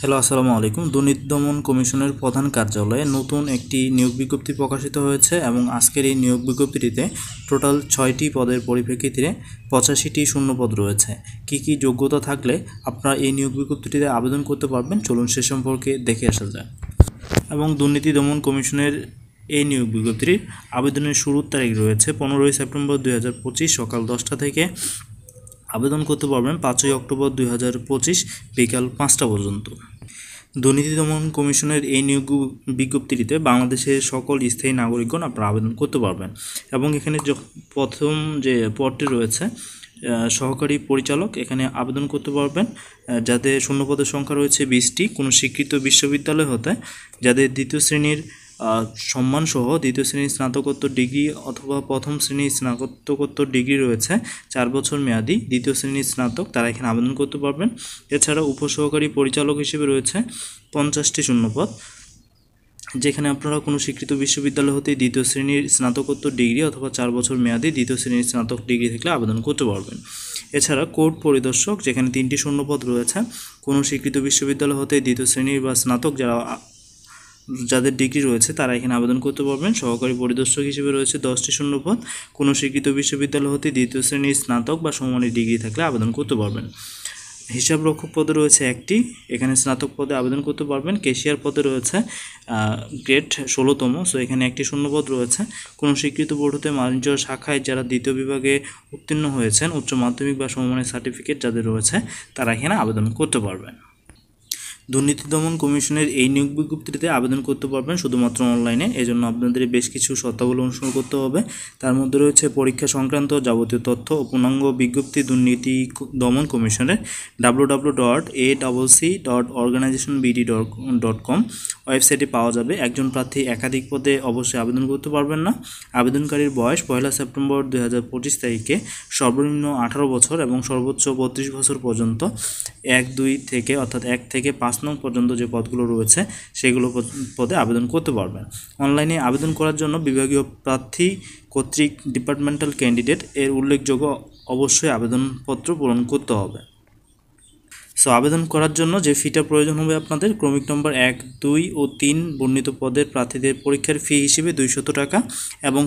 Hello, আসসালামু আলাইকুম। দুর্নীতি দমন কমিশনের প্রধান কার্যালয়ে নতুন একটি নিয়োগ বিজ্ঞপ্তি প্রকাশিত হয়েছে এবং আজকের এই নিয়োগ বিজ্ঞপ্তিটিতে টোটাল 6টি পদের পরিপ্রেক্ষিতে 85টি শূন্যপদ রয়েছে। কি কি যোগ্যতা থাকলে আপনারা এই নিয়োগ বিজ্ঞপ্তিটিতে আবেদন করতে পারবেন, চলুন সে সম্পর্কে দেখে আসা যায়। এবং দুর্নীতি দমন কমিশনের এই নিয়োগ বিজ্ঞপ্তির আবেদনের শুরুর তারিখ রয়েছে 15ই সেপ্টেম্বর 2025 সকাল 10টা থেকে। আবেদন করতে পারবেন 5ই অক্টোবর 2025 বিকাল 5টা পর্যন্ত। দুর্নীতি দমন কমিশনের এই নিয়োগ বিজ্ঞপ্তিটিতে বাংলাদেশের সকল স্থায়ী নাগরিকগণ আপনারা আবেদন করতে পারবেন। এবং এখানে প্রথম যে পদটি রয়েছে সহকারী পরিচালক, এখানে আবেদন করতে পারবেন যাদের শূন্যপদের সংখ্যা রয়েছে 20টি। কোনো স্বীকৃত বিশ্ববিদ্যালয় হতে যাদের দ্বিতীয় শ্রেণীর সম্মানসহ দ্বিতীয় শ্রেণীর স্নাতকোত্তর ডিগ্রি অথবা প্রথম শ্রেণীর স্নাতকোত্তর ডিগ্রি রয়েছে 4 বছর মেয়াদি দ্বিতীয় শ্রেণীর স্নাতক, তারা এখানে আবেদন করতে পারবেন। এছাড়া উপসহকারী পরিচালক হিসেবে রয়েছে 50টি শূন্যপদ, যেখানে আপনারা কোনো স্বীকৃত বিশ্ববিদ্যালয় হতে দ্বিতীয় শ্রেণীর স্নাতকোত্তর ডিগ্রি অথবা 4 বছর মেয়াদি দ্বিতীয় শ্রেণীর স্নাতক ডিগ্রি থাকলে আবেদন করতে পারবেন। এছাড়া কোর্ট পরিদর্শক, যেখানে 3টি শূন্যপদ রয়েছে। কোনো স্বীকৃত বিশ্ববিদ্যালয় হতে দ্বিতীয় শ্রেণীর বা স্নাতক যাদের ডিগ্রি রয়েছে তারা এখানে আবেদন করতে পারবেন। সহকারী পরিদর্শক হিসেবে রয়েছে 10টি শূন্যপদ। কোনো স্বীকৃত বিশ্ববিদ্যালয় হতে দ্বিতীয় শ্রেণীর স্নাতক বা সমমানের ডিগ্রি থাকলে আবেদন করতে পারবেন। হিসাব রক্ষক পদে রয়েছে 1টি, এখানে স্নাতক পদে আবেদন করতে পারবেন। ক্যাশিয়ার পদে রয়েছে গ্রেড 16তম, সো এখানে 1টি শূন্যপদ রয়েছে। কোনো স্বীকৃত বোর্ড হতে বাণিজ্য শাখায় যারা দ্বিতীয় বিভাগে উত্তীর্ণ হয়েছেন, উচ্চ মাধ্যমিক বা সমমানের সার্টিফিকেট যাদের রয়েছে তারা এখানে আবেদন করতে পারবেন। দুর্নীতি দমন কমিশনের এই নিয়োগ বিজ্ঞপ্তিতে আবেদন করতে পারবেন শুধুমাত্র অনলাইনে। এজন্য আপনাদের বেশ কিছু শর্তাবলী অনুসরণ করতে হবে। তার মধ্যে রয়েছে পরীক্ষা সংক্রান্ত যাবতীয় তথ্য ও পূর্ণাঙ্গ বিজ্ঞপ্তি দুর্নীতি দমন কমিশনের www.acc.organizationbd.com ওয়েবসাইটে পাওয়া যাবে। একজন প্রার্থী একাধিক পদে অবশ্যই আবেদন করতে পারবেন না। আবেদনকারীর বয়স 1 সেপ্টেম্বর 2025 তারিখে সর্বনিম্ন 18 বছর এবং সর্বোচ্চ 32 বছর পর্যন্ত 1-2 থেকে অর্থাৎ 1 থেকে 5 নং পর্যন্ত যে পদগুলো রয়েছে সেগুলো পদে আবেদন করতে পারবেন। অনলাইনে আবেদন করার জন্য বিভাগীয় প্রার্থী কর্তৃক ডিপার্টমেন্টাল ক্যান্ডিডেট এর উল্লেখযোগ্য অবশ্যই আবেদনপত্র পূরণ করতে হবে। সো আবেদন করার জন্য যে ফিটা প্রয়োজন হবে আপনাদের ক্রমিক নম্বর 1, 2 ও 3 বর্ণিত পদের প্রার্থীদের পরীক্ষার ফি হিসেবে 200 টাকা এবং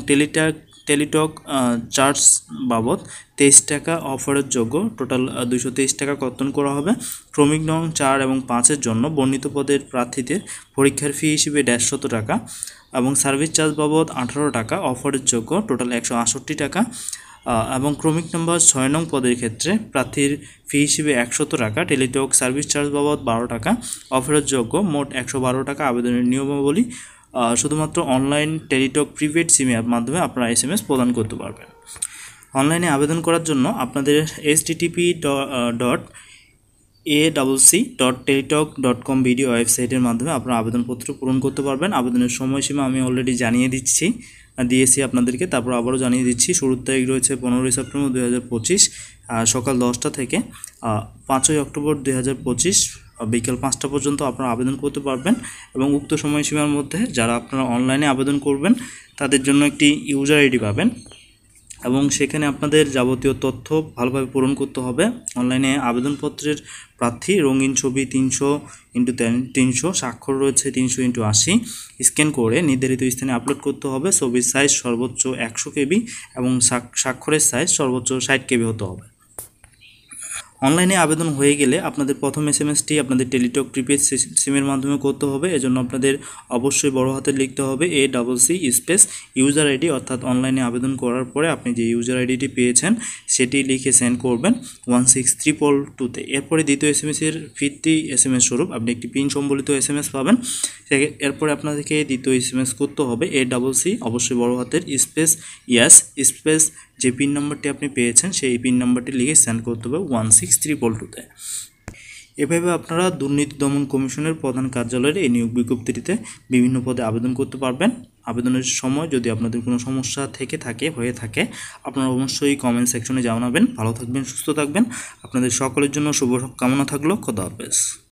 টেলিটক চার্জ বাবদ 23 টাকা অফারের যোগ্য টোটাল 223 টাকা কর্তন করা হবে। ক্রমিক নং 4 এবং 5-এর জন্য বর্ণিত পদের প্রার্থীদের পরীক্ষার ফি হিসেবে 150 টাকা এবং সার্ভিস চার্জ বাবদ 18 টাকা অফারের যোগ্য টোটাল 168 টাকা এবং ক্রমিক নম্বর 6 নং পদের ক্ষেত্রে প্রার্থীর ফি হিসেবে 100 টাকা, টেলিটক সার্ভিস চার্জ বাবদ 12 টাকা অফারের যোগ্য মোট 112 টাকা। আবেদনের নিয়মাবলী শুধুমাত্র অনলাইন টেলিটক প্রিপেড সিমের মাধ্যমে আপনারা SMS প্রদান করতে পারবেন। অনলাইনে আবেদন করার জন্য আপনাদের http://acc.teletalk.com ভিডিও ওয়েবসাইটের মাধ্যমে আপনারা আবেদনপত্র পূরণ করতে পারবেন। আবেদনের সময়সীমা আমি অলরেডি জানিয়ে দিয়েছি আপনাদেরকে, তারপর আবারও জানিয়ে দিচ্ছি। শুরুর তারিখ রয়েছে 15ই সেপ্টেম্বর 2025 সকাল 10টা থেকে 5ই অক্টোবর 2025 বিকেল 5টা পর্যন্ত আপনারা আবেদন করতে পারবেন। এবং উক্ত সময়সীমার মধ্যে যারা আপনারা অনলাইনে আবেদন করবেন তাদের জন্য একটি ইউজার আইডি পাবেন এবং সেখানে আপনাদের যাবতীয় তথ্য ভালোভাবে পূরণ করতে হবে। অনলাইনে আবেদনপত্রের প্রার্থী রঙিন ছবি 300x300, স্বাক্ষর রয়েছে 300x80 স্ক্যান করে নির্ধারিত স্থানে আপলোড করতে হবে। ছবির সাইজ সর্বোচ্চ 100 KB এবং স্বাক্ষরের সাইজ সর্বোচ্চ 60 KB হতে হবে। অনলাইনে আবেদন হয়ে গেলে আপনাদের প্রথম SMS-টি আপনাদের টেলিটক প্রিপেড সিমের মাধ্যমে করতে হবে। এজন্য আপনাদের অবশ্যই বড় হাতে লিখতে হবে ACC স্পেস ইউজার আইডি, অর্থাৎ অনলাইনে আবেদন করার পরে আপনি যে ইউজার আইডিটি পেয়েছেন সেটি লিখে সেন্ড করবেন 16322-তে। এরপরে দ্বিতীয় SMS-এর ফিরতি SMS স্বরূপ আপনি একটি পিন সম্বলিত SMS পাবেন। এরপরে আপনাদেরকে দ্বিতীয় SMS করতে হবে ACC অবশ্যই বড় হাতের স্পেস ইয়াস স্পেস যে পিন নাম্বারটি আপনি পেয়েছেন সেই পিন নাম্বারটি লিখে সেন্ড করতে হবে 16322-তে। এভাবে আপনারা দুর্নীতি দমন কমিশনের প্রধান কার্যালয়ের এই নিয়োগ বিজ্ঞপ্তিটিতে বিভিন্ন পদে আবেদন করতে পারবেন। আবেদনের সময় যদি আপনাদের কোনো সমস্যা হয়ে থাকে আপনারা অবশ্যই কমেন্ট সেকশনে জানাবেন। ভালো থাকবেন, সুস্থ থাকবেন। আপনাদের সকলের জন্য শুভ কামনা থাকলো। খোদা হাফেজ।